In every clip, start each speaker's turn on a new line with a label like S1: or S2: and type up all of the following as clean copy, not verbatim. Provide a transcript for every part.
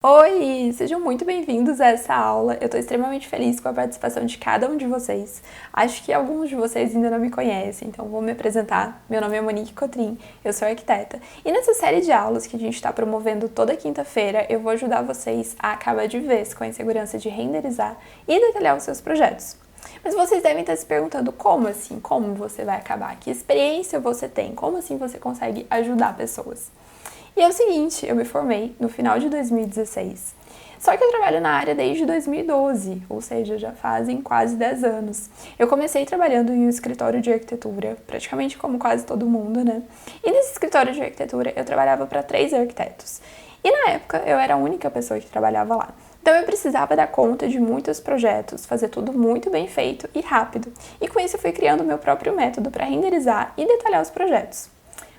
S1: Oi, sejam muito bem-vindos a essa aula. Eu estou extremamente feliz com a participação de cada um de vocês. Acho que alguns de vocês ainda não me conhecem, então vou me apresentar. Meu nome é Monique Cotrim, eu sou arquiteta. E nessa série de aulas que a gente está promovendo toda quinta-feira, eu vou ajudar vocês a acabar de vez com a insegurança de renderizar e detalhar os seus projetos. Mas vocês devem estar se perguntando como assim? Como você vai acabar? Que experiência você tem? Como assim você consegue ajudar pessoas? E é o seguinte, eu me formei no final de 2016, só que eu trabalho na área desde 2012, ou seja, já fazem quase 10 anos. Eu comecei trabalhando em um escritório de arquitetura, praticamente como quase todo mundo, né? E nesse escritório de arquitetura eu trabalhava para 3 arquitetos. E na época eu era a única pessoa que trabalhava lá. Então eu precisava dar conta de muitos projetos, fazer tudo muito bem feito e rápido. E com isso eu fui criando o meu próprio método para renderizar e detalhar os projetos.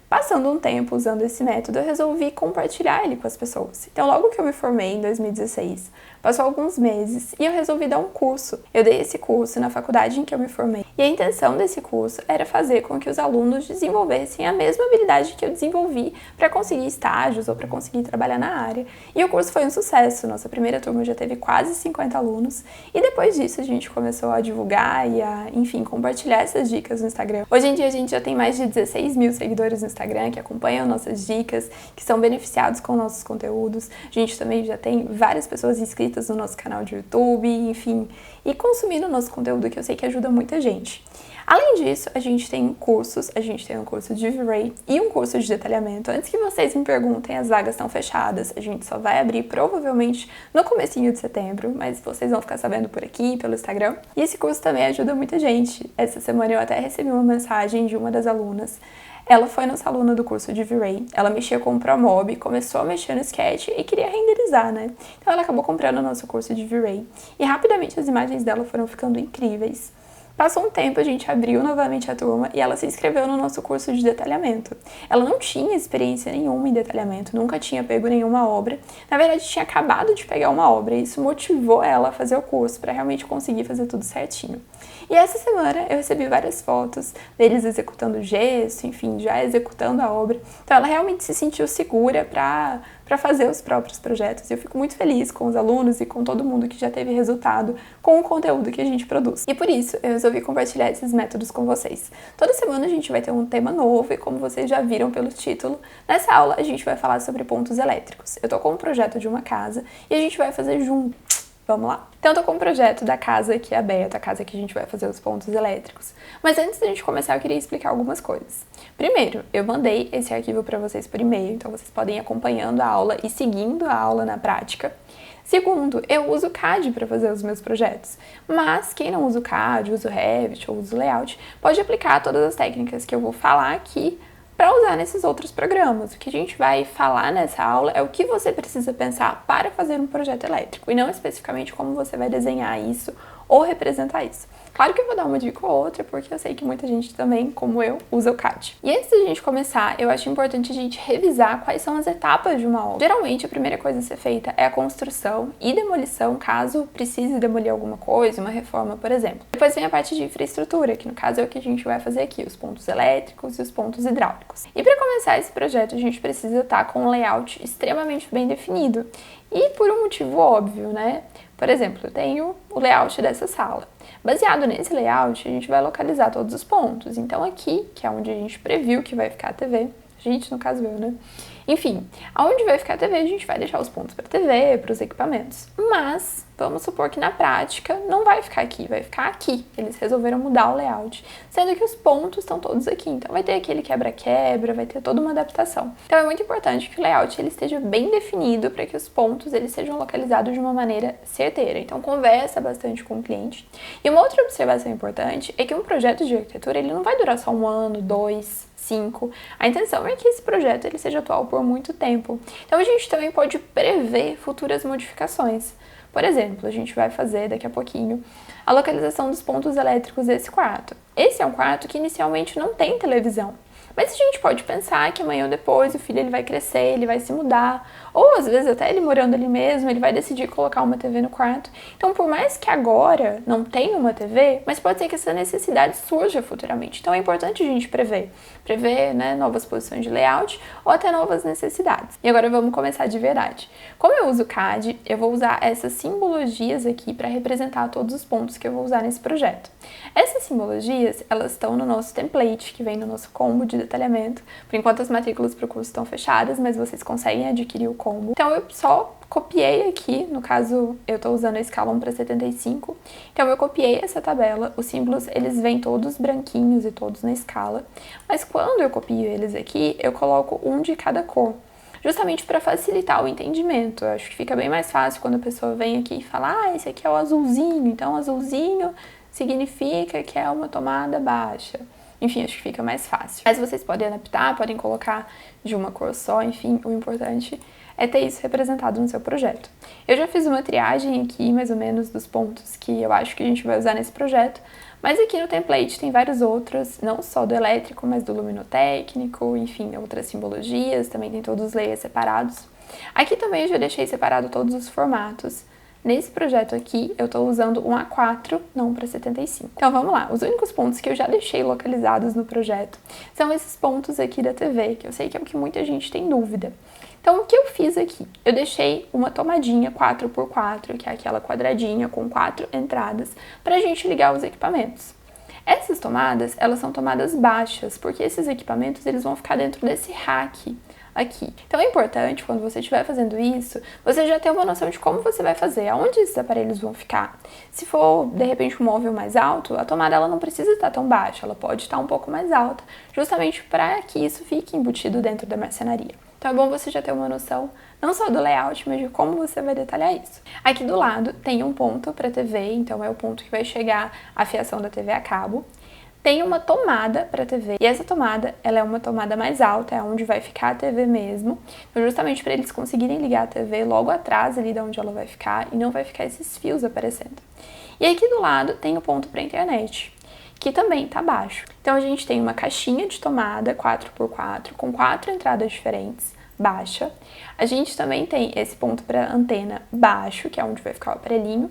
S1: Passando um tempo usando esse método, eu resolvi compartilhar ele com as pessoas. Então, logo que eu me formei, em 2016, passou alguns meses e eu resolvi dar um curso. Eu dei esse curso na faculdade em que eu me formei. E a intenção desse curso era fazer com que os alunos desenvolvessem a mesma habilidade que eu desenvolvi para conseguir estágios ou para conseguir trabalhar na área. E o curso foi um sucesso. Nossa primeira turma já teve quase 50 alunos. E depois disso, a gente começou a divulgar e a, enfim, compartilhar essas dicas no Instagram. Hoje em dia, a gente já tem mais de 16 mil seguidores no Instagram que acompanham nossas dicas, que são beneficiados com nossos conteúdos. A gente também já tem várias pessoas inscritas no nosso canal de YouTube, enfim, e consumindo o nosso conteúdo, que eu sei que ajuda muita gente. Além disso, a gente tem cursos, a gente tem um curso de V-Ray e um curso de detalhamento. Antes que vocês me perguntem, as vagas estão fechadas, a gente só vai abrir provavelmente no comecinho de setembro, mas vocês vão ficar sabendo por aqui, pelo Instagram. E esse curso também ajuda muita gente. Essa semana eu até recebi uma mensagem de uma das alunas. Ela foi nossa aluna do curso de V-Ray, ela mexia com o ProMob, começou a mexer no Sketch e queria renderizar, né? Então ela acabou comprando o nosso curso de V-Ray e rapidamente as imagens dela foram ficando incríveis. Passou um tempo, a gente abriu novamente a turma e ela se inscreveu no nosso curso de detalhamento. Ela não tinha experiência nenhuma em detalhamento, nunca tinha pego nenhuma obra. Na verdade, tinha acabado de pegar uma obra e isso motivou ela a fazer o curso para realmente conseguir fazer tudo certinho. E essa semana eu recebi várias fotos deles executando gesso, enfim, já executando a obra. Então ela realmente se sentiu segura para fazer os próprios projetos. E eu fico muito feliz com os alunos e com todo mundo que já teve resultado com o conteúdo que a gente produz. E por isso eu resolvi compartilhar esses métodos com vocês. Toda semana a gente vai ter um tema novo e como vocês já viram pelo título, nessa aula a gente vai falar sobre pontos elétricos. Eu tô com um projeto de uma casa e a gente vai fazer junto. Vamos lá? Então, eu tô com um projeto da casa aqui aberta, a casa que a gente vai fazer os pontos elétricos. Mas antes da gente começar, eu queria explicar algumas coisas. Primeiro, eu mandei esse arquivo para vocês por e-mail, então vocês podem ir acompanhando a aula e seguindo a aula na prática. Segundo, eu uso o CAD para fazer os meus projetos, mas quem não usa o CAD, usa o Revit ou usa o Layout, pode aplicar todas as técnicas que eu vou falar aqui para usar nesses outros programas. O que a gente vai falar nessa aula é o que você precisa pensar para fazer um projeto elétrico e não especificamente como você vai desenhar isso ou representar isso. Claro que eu vou dar uma dica ou outra, porque eu sei que muita gente também, como eu, usa o CAD. E antes da gente começar, eu acho importante a gente revisar quais são as etapas de uma obra. Geralmente, a primeira coisa a ser feita é a construção e demolição, caso precise demolir alguma coisa, uma reforma, por exemplo. Depois vem a parte de infraestrutura, que no caso é o que a gente vai fazer aqui, os pontos elétricos e os pontos hidráulicos. E para começar esse projeto, a gente precisa estar com um layout extremamente bem definido. E por um motivo óbvio, né? Por exemplo, eu tenho o layout dessa sala. Baseado nesse layout, a gente vai localizar todos os pontos. Então aqui, que é onde a gente previu que vai ficar a TV, a gente, no caso eu, né? Enfim, aonde vai ficar a TV, a gente vai deixar os pontos para a TV, para os equipamentos. Mas, vamos supor que na prática não vai ficar aqui, vai ficar aqui. Eles resolveram mudar o layout, sendo que os pontos estão todos aqui. Então vai ter aquele quebra-quebra, vai ter toda uma adaptação. Então é muito importante que o layout ele esteja bem definido para que os pontos eles sejam localizados de uma maneira certeira. Então conversa bastante com o cliente. E uma outra observação importante é que um projeto de arquitetura ele não vai durar só 1 ano, 2, 5. A intenção é que esse projeto ele seja atual por muito tempo. Então a gente também pode prever futuras modificações. Por exemplo, a gente vai fazer daqui a pouquinho a localização dos pontos elétricos desse quarto. Esse é um quarto que inicialmente não tem televisão. Mas a gente pode pensar que amanhã ou depois o filho ele vai crescer, ele vai se mudar, ou às vezes até ele morando ali mesmo, ele vai decidir colocar uma TV no quarto. Então, por mais que agora não tenha uma TV, mas pode ser que essa necessidade surja futuramente. Então, é importante a gente prever, né, novas posições de layout ou até novas necessidades. E agora vamos começar de verdade. Como eu uso CAD, eu vou usar essas simbologias aqui para representar todos os pontos que eu vou usar nesse projeto. Essas simbologias, elas estão no nosso template, que vem no nosso combo de detalhamento. Por enquanto as matrículas para o curso estão fechadas, mas vocês conseguem adquirir o combo. Então eu só copiei aqui, no caso eu estou usando a escala 1:75, então eu copiei essa tabela, os símbolos eles vêm todos branquinhos e todos na escala, mas quando eu copio eles aqui, eu coloco um de cada cor, justamente para facilitar o entendimento. Eu acho que fica bem mais fácil quando a pessoa vem aqui e fala, esse aqui é o azulzinho, então azulzinho significa que é uma tomada baixa. Enfim, acho que fica mais fácil. Mas vocês podem adaptar, podem colocar de uma cor só, enfim, o importante é ter isso representado no seu projeto. Eu já fiz uma triagem aqui, mais ou menos, dos pontos que eu acho que a gente vai usar nesse projeto, mas aqui no template tem vários outros, não só do elétrico, mas do luminotécnico, enfim, outras simbologias, também tem todos os layers separados. Aqui também eu já deixei separado todos os formatos. Nesse projeto aqui, eu estou usando um A4, não para 75. Então vamos lá, os únicos pontos que eu já deixei localizados no projeto são esses pontos aqui da TV, que eu sei que é o que muita gente tem dúvida. Então o que eu fiz aqui? Eu deixei uma tomadinha 4x4, que é aquela quadradinha com 4 entradas, para a gente ligar os equipamentos. Essas tomadas, elas são tomadas baixas, porque esses equipamentos eles vão ficar dentro desse rack aqui. Então é importante, quando você estiver fazendo isso, você já ter uma noção de como você vai fazer, aonde esses aparelhos vão ficar. Se for, de repente, um móvel mais alto, a tomada ela não precisa estar tão baixa, ela pode estar um pouco mais alta, justamente para que isso fique embutido dentro da marcenaria. Então é bom você já ter uma noção, não só do layout, mas de como você vai detalhar isso. Aqui do lado tem um ponto para TV, então é o ponto que vai chegar a fiação da TV a cabo. Tem uma tomada para TV, e essa tomada, ela é uma tomada mais alta, é onde vai ficar a TV mesmo, então justamente para eles conseguirem ligar a TV logo atrás ali de onde ela vai ficar, e não vai ficar esses fios aparecendo. E aqui do lado tem o ponto para internet, que também tá baixo. Então a gente tem uma caixinha de tomada 4x4, com 4 entradas diferentes, baixa. A gente também tem esse ponto para antena baixo, que é onde vai ficar o aparelhinho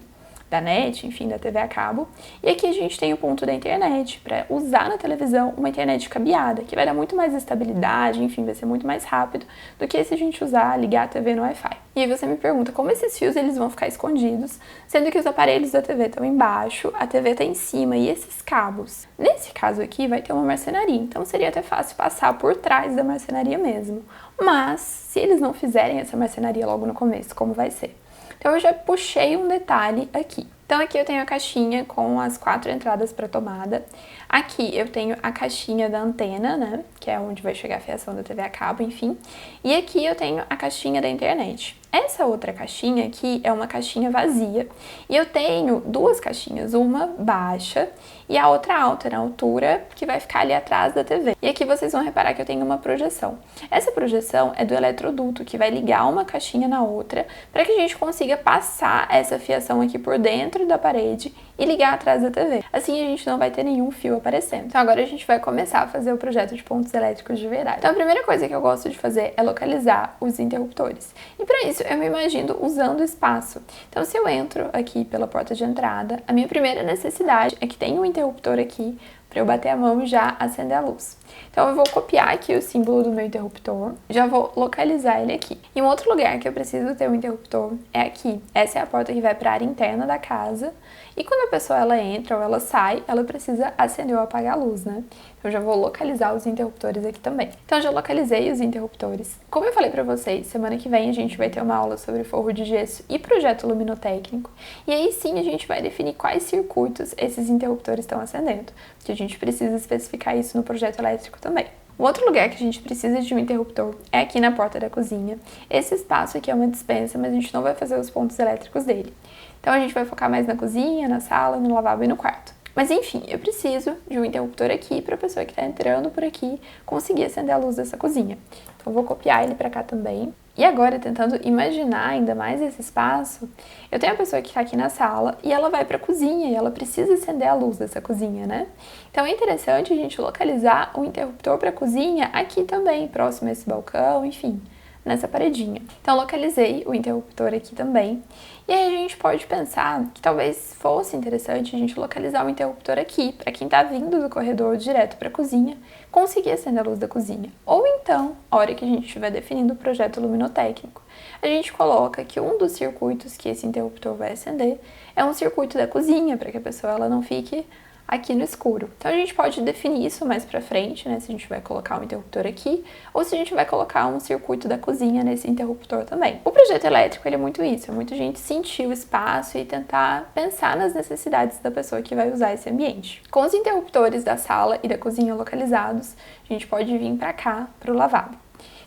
S1: da net, enfim, da TV a cabo. E aqui a gente tem o ponto da internet, para usar na televisão uma internet cabeada, que vai dar muito mais estabilidade, enfim, vai ser muito mais rápido do que se a gente ligar a TV no Wi-Fi. E aí você me pergunta como esses fios eles vão ficar escondidos, sendo que os aparelhos da TV estão embaixo, a TV está em cima e esses cabos. Nesse caso aqui vai ter uma marcenaria, então seria até fácil passar por trás da marcenaria mesmo. Mas, se eles não fizerem essa marcenaria logo no começo, como vai ser? Então eu já puxei um detalhe aqui. Então aqui eu tenho a caixinha com as 4 entradas para tomada. Aqui eu tenho a caixinha da antena, né, que é onde vai chegar a fiação da TV a cabo, enfim. E aqui eu tenho a caixinha da internet. Essa outra caixinha aqui é uma caixinha vazia. E eu tenho duas caixinhas, uma baixa e a outra alta, na altura, que vai ficar ali atrás da TV. E aqui vocês vão reparar que eu tenho uma projeção. Essa projeção é do eletroduto, que vai ligar uma caixinha na outra, para que a gente consiga passar essa fiação aqui por dentro da parede e ligar atrás da TV. Assim a gente não vai ter nenhum fio aparecendo. Então agora a gente vai começar a fazer o projeto de pontos elétricos de verdade. Então a primeira coisa que eu gosto de fazer é localizar os interruptores. E para isso eu me imagino usando o espaço. Então se eu entro aqui pela porta de entrada, a minha primeira necessidade é que tenha um interruptor aqui para eu bater a mão e já acender a luz. Então eu vou copiar aqui o símbolo do meu interruptor, já vou localizar ele aqui. E um outro lugar que eu preciso ter um interruptor é aqui. Essa é a porta que vai para a área interna da casa. E quando a pessoa ela entra ou ela sai, ela precisa acender ou apagar a luz, né? Eu já vou localizar os interruptores aqui também. Então eu já localizei os interruptores. Como eu falei pra vocês, semana que vem a gente vai ter uma aula sobre forro de gesso e projeto luminotécnico. E aí sim a gente vai definir quais circuitos esses interruptores estão acendendo. Porque a gente precisa especificar isso no projeto elétrico também. Um outro lugar que a gente precisa de um interruptor é aqui na porta da cozinha. Esse espaço aqui é uma despensa, mas a gente não vai fazer os pontos elétricos dele. Então a gente vai focar mais na cozinha, na sala, no lavabo e no quarto. Mas enfim, eu preciso de um interruptor aqui para a pessoa que está entrando por aqui conseguir acender a luz dessa cozinha. Então eu vou copiar ele para cá também. E agora, tentando imaginar ainda mais esse espaço, eu tenho a pessoa que está aqui na sala e ela vai para a cozinha e ela precisa acender a luz dessa cozinha, né? Então é interessante a gente localizar o interruptor para a cozinha aqui também, próximo a esse balcão, enfim, nessa paredinha. Então localizei o interruptor aqui também. E aí a gente pode pensar que talvez fosse interessante a gente localizar o interruptor aqui, para quem está vindo do corredor direto para a cozinha, conseguir acender a luz da cozinha. Ou então, a hora que a gente estiver definindo o projeto luminotécnico, a gente coloca que um dos circuitos que esse interruptor vai acender é um circuito da cozinha, para que a pessoa ela não fique aqui no escuro. Então a gente pode definir isso mais pra frente, né, se a gente vai colocar um interruptor aqui, ou se a gente vai colocar um circuito da cozinha nesse interruptor também. O projeto elétrico, ele é muito isso, é muito a gente sentir o espaço e tentar pensar nas necessidades da pessoa que vai usar esse ambiente. Com os interruptores da sala e da cozinha localizados, a gente pode vir pra cá, pro lavabo.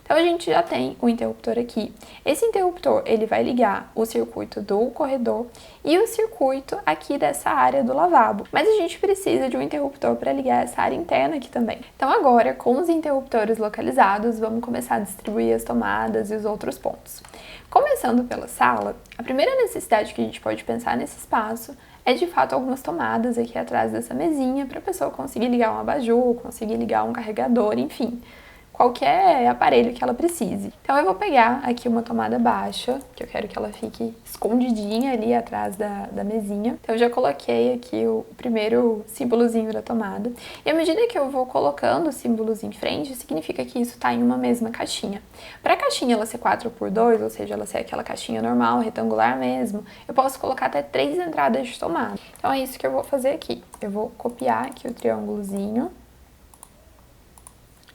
S1: Então a gente já tem o interruptor aqui. Esse interruptor, ele vai ligar o circuito do corredor e o circuito aqui dessa área do lavabo. Mas a gente precisa de um interruptor para ligar essa área interna aqui também. Então agora, com os interruptores localizados, vamos começar a distribuir as tomadas e os outros pontos. Começando pela sala, a primeira necessidade que a gente pode pensar nesse espaço é de fato algumas tomadas aqui atrás dessa mesinha para a pessoa conseguir ligar um abajur, conseguir ligar um carregador, enfim, qualquer aparelho que ela precise. Então eu vou pegar aqui uma tomada baixa, que eu quero que ela fique escondidinha ali atrás da mesinha. Então eu já coloquei aqui o primeiro símbolozinho da tomada. E à medida que eu vou colocando os símbolos em frente, significa que isso está em uma mesma caixinha. Para a caixinha ela ser 4x2, ou seja, ela ser aquela caixinha normal, retangular mesmo, eu posso colocar até 3 entradas de tomada. Então é isso que eu vou fazer aqui. Eu vou copiar aqui o triângulozinho.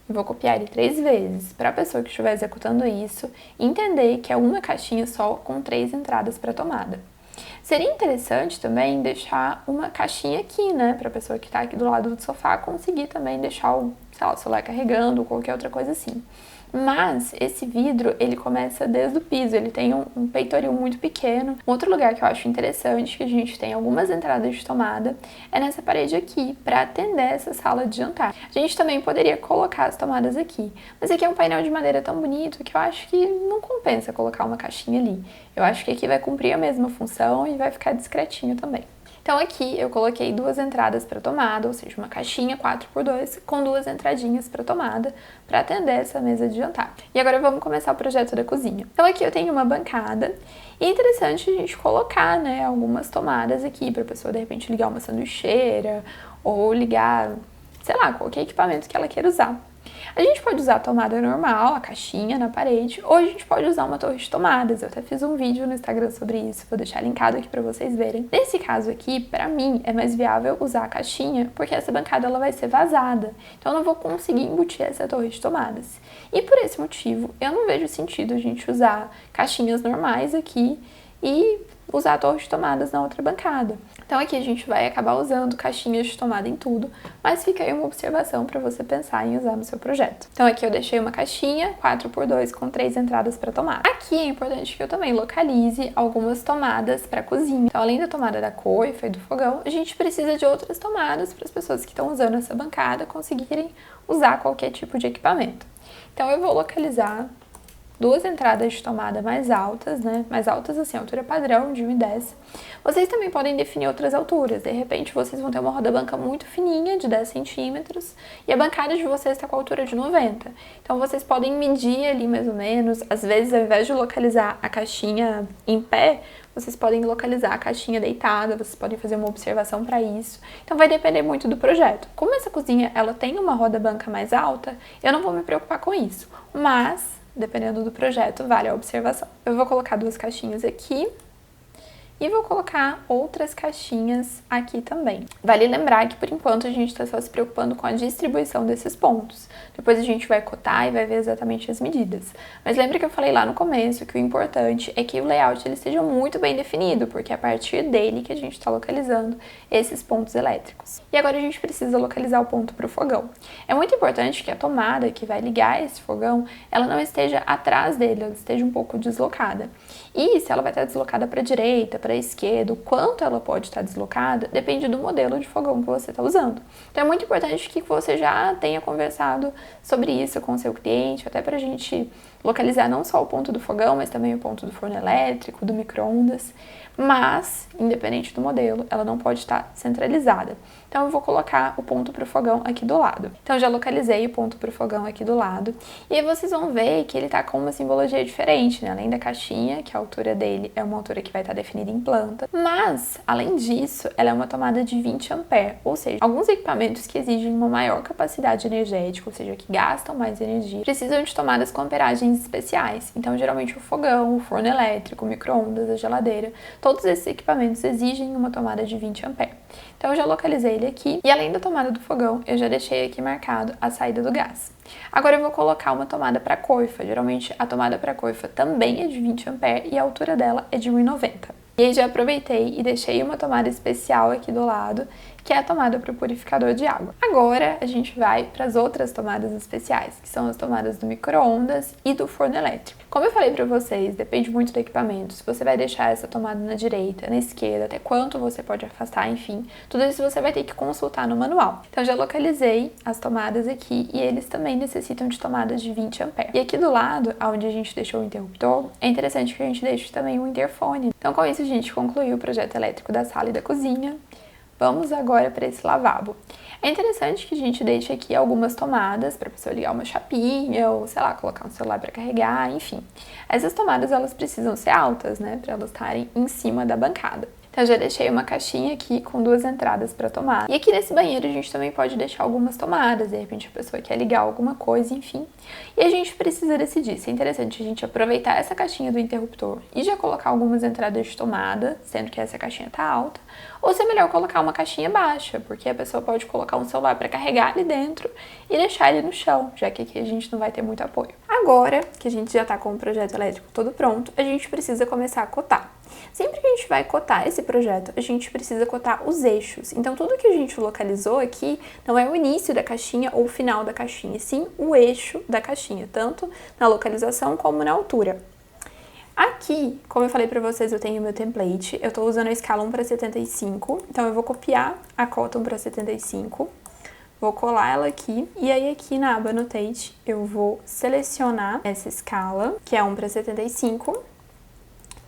S1: Eu vou copiar ele 3 vezes, para a pessoa que estiver executando isso entender que é uma caixinha só com 3 entradas para tomada. Seria interessante também deixar uma caixinha aqui, né, para a pessoa que está aqui do lado do sofá conseguir também deixar o, sei lá, o celular carregando ou qualquer outra coisa assim. Mas esse vidro, ele começa desde o piso, ele tem um peitoril muito pequeno. Um outro lugar que eu acho interessante, que a gente tem algumas entradas de tomada, é nessa parede aqui, para atender essa sala de jantar. A gente também poderia colocar as tomadas aqui, mas aqui é um painel de madeira tão bonito que eu acho que não compensa colocar uma caixinha ali. Eu acho que aqui vai cumprir a mesma função e vai ficar discretinho também. Então aqui eu coloquei 2 entradas para tomada, ou seja, uma caixinha 4x2 com 2 entradinhas para tomada para atender essa mesa de jantar. E agora vamos começar o projeto da cozinha. Então aqui eu tenho uma bancada e é interessante a gente colocar, né, algumas tomadas aqui para a pessoa de repente ligar uma sanduicheira ou ligar, sei lá, qualquer equipamento que ela queira usar. A gente pode usar a tomada normal, a caixinha na parede, ou a gente pode usar uma torre de tomadas. Eu até fiz um vídeo no Instagram sobre isso, vou deixar linkado aqui pra vocês verem. Nesse caso aqui, pra mim, é mais viável usar a caixinha, porque essa bancada ela vai ser vazada, então eu não vou conseguir embutir essa torre de tomadas. E por esse motivo, eu não vejo sentido a gente usar caixinhas normais aqui e usar a torre de tomadas na outra bancada. Então aqui a gente vai acabar usando caixinhas de tomada em tudo, mas fica aí uma observação para você pensar em usar no seu projeto. Então aqui eu deixei uma caixinha 4x2 com 3 entradas para tomada. Aqui é importante que eu também localize algumas tomadas para cozinha. Então além da tomada da coifa e do fogão, a gente precisa de outras tomadas para as pessoas que estão usando essa bancada conseguirem usar qualquer tipo de equipamento. Então eu vou localizar 2 entradas de tomada mais altas, né? Mais altas assim, altura padrão de 1,10. Vocês também podem definir outras alturas. De repente, vocês vão ter uma roda-banca muito fininha, de 10 centímetros, e a bancada de vocês está com a altura de 90. Então, vocês podem medir ali mais ou menos. Às vezes, ao invés de localizar a caixinha em pé, vocês podem localizar a caixinha deitada, vocês podem fazer uma observação para isso. Então, vai depender muito do projeto. Como essa cozinha ela tem uma roda-banca mais alta, eu não vou me preocupar com isso. Mas dependendo do projeto, vale a observação. Eu vou colocar 2 caixinhas aqui e vou colocar outras caixinhas aqui também. Vale lembrar que, por enquanto, a gente está só se preocupando com a distribuição desses pontos. Depois a gente vai cotar e vai ver exatamente as medidas. Mas lembra que eu falei lá no começo que o importante é que o layout ele esteja muito bem definido, porque é a partir dele que a gente está localizando esses pontos elétricos. E agora a gente precisa localizar o ponto para o fogão. É muito importante que a tomada que vai ligar esse fogão, ela não esteja atrás dele, ela esteja um pouco deslocada. E se ela vai estar deslocada para a direita, para a esquerda, o quanto ela pode estar deslocada, depende do modelo de fogão que você está usando. Então é muito importante que você já tenha conversado sobre isso com o seu cliente, até para a gente localizar não só o ponto do fogão, mas também o ponto do forno elétrico, do micro-ondas, mas, independente do modelo, ela não pode estar centralizada. Então eu vou colocar o ponto para o fogão aqui do lado. Então eu já localizei o ponto para o fogão aqui do lado. E aí vocês vão ver que ele tá com uma simbologia diferente, né? Além da caixinha, que a altura dele é uma altura que vai estar definida em planta. Mas, além disso, ela é uma tomada de 20 ampere, ou seja, alguns equipamentos que exigem uma maior capacidade energética, ou seja, que gastam mais energia, precisam de tomadas com amperagens especiais. Então, geralmente o fogão, o forno elétrico, o micro-ondas, a geladeira, todos esses equipamentos exigem uma tomada de 20 ampere. Então eu já localizei ele aqui e além da tomada do fogão, eu já deixei aqui marcado a saída do gás. Agora eu vou colocar uma tomada para coifa. Geralmente a tomada para coifa também é de 20 ampere e a altura dela é de 1,90. E aí já aproveitei e deixei uma tomada especial aqui do lado, que é a tomada para o purificador de água. Agora a gente vai para as outras tomadas especiais, que são as tomadas do micro-ondas e do forno elétrico. Como eu falei para vocês, depende muito do equipamento. Se você vai deixar essa tomada na direita, na esquerda, até quanto você pode afastar, enfim, tudo isso você vai ter que consultar no manual. Então já localizei as tomadas aqui e eles também necessitam de tomadas de 20 ampere. E aqui do lado, onde a gente deixou o interruptor, é interessante que a gente deixe também um interfone. Então com isso a gente concluiu o projeto elétrico da sala e da cozinha. Vamos agora para esse lavabo. É interessante que a gente deixe aqui algumas tomadas para a pessoa ligar uma chapinha ou, sei lá, colocar um celular para carregar, enfim. Essas tomadas, elas precisam ser altas, né, para elas estarem em cima da bancada. Então, eu já deixei uma caixinha aqui com 2 entradas para tomar. E aqui nesse banheiro a gente também pode deixar algumas tomadas, de repente a pessoa quer ligar alguma coisa, enfim. E a gente precisa decidir se é interessante a gente aproveitar essa caixinha do interruptor e já colocar algumas entradas de tomada, sendo que essa caixinha tá alta, ou se é melhor colocar uma caixinha baixa, porque a pessoa pode colocar um celular para carregar ali dentro e deixar ele no chão, já que aqui a gente não vai ter muito apoio. Agora que a gente já tá com o projeto elétrico todo pronto, a gente precisa começar a cotar. Sempre que a gente vai cotar esse projeto, a gente precisa cotar os eixos. Então, tudo que a gente localizou aqui não é o início da caixinha ou o final da caixinha, e sim o eixo da caixinha, tanto na localização como na altura. Aqui, como eu falei pra vocês, eu tenho meu template, eu tô usando a escala 1:75, então eu vou copiar a cota 1:75, vou colar ela aqui, e aí aqui na aba Annotate eu vou selecionar essa escala, que é 1:75,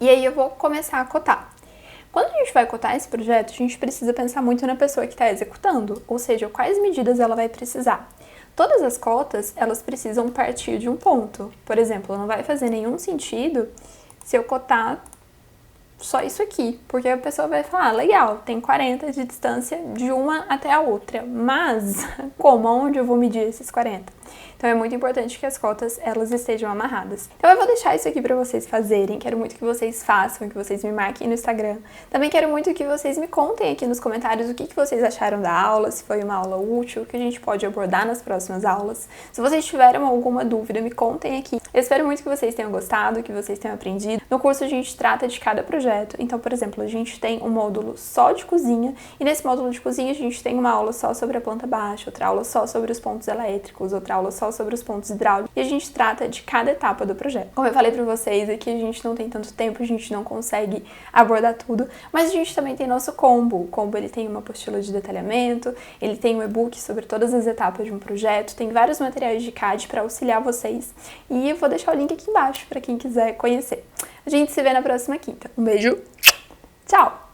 S1: e aí eu vou começar a cotar. Quando a gente vai cotar esse projeto, a gente precisa pensar muito na pessoa que está executando, ou seja, quais medidas ela vai precisar. Todas as cotas, elas precisam partir de um ponto. Por exemplo, não vai fazer nenhum sentido se eu cotar só isso aqui, porque a pessoa vai falar, legal, tem 40 de distância de uma até a outra, mas como, aonde eu vou medir esses 40? Então é muito importante que as cotas, elas estejam amarradas. Então eu vou deixar isso aqui pra vocês fazerem, quero muito que vocês façam, que vocês me marquem no Instagram. Também quero muito que vocês me contem aqui nos comentários o que vocês acharam da aula, se foi uma aula útil, o que a gente pode abordar nas próximas aulas. Se vocês tiveram alguma dúvida, me contem aqui. Eu espero muito que vocês tenham gostado, que vocês tenham aprendido. No curso a gente trata de cada projeto, então, por exemplo, a gente tem um módulo só de cozinha, e nesse módulo de cozinha a gente tem uma aula só sobre a planta baixa, outra aula só sobre os pontos elétricos, outra aula só sobre os pontos hidráulicos, e a gente trata de cada etapa do projeto. Como eu falei pra vocês, aqui a gente não tem tanto tempo, a gente não consegue abordar tudo, mas a gente também tem nosso combo. O combo, ele tem uma apostila de detalhamento, ele tem um e-book sobre todas as etapas de um projeto, tem vários materiais de CAD para auxiliar vocês, e eu vou deixar o link aqui embaixo para quem quiser conhecer. A gente se vê na próxima quinta. Um beijo, tchau!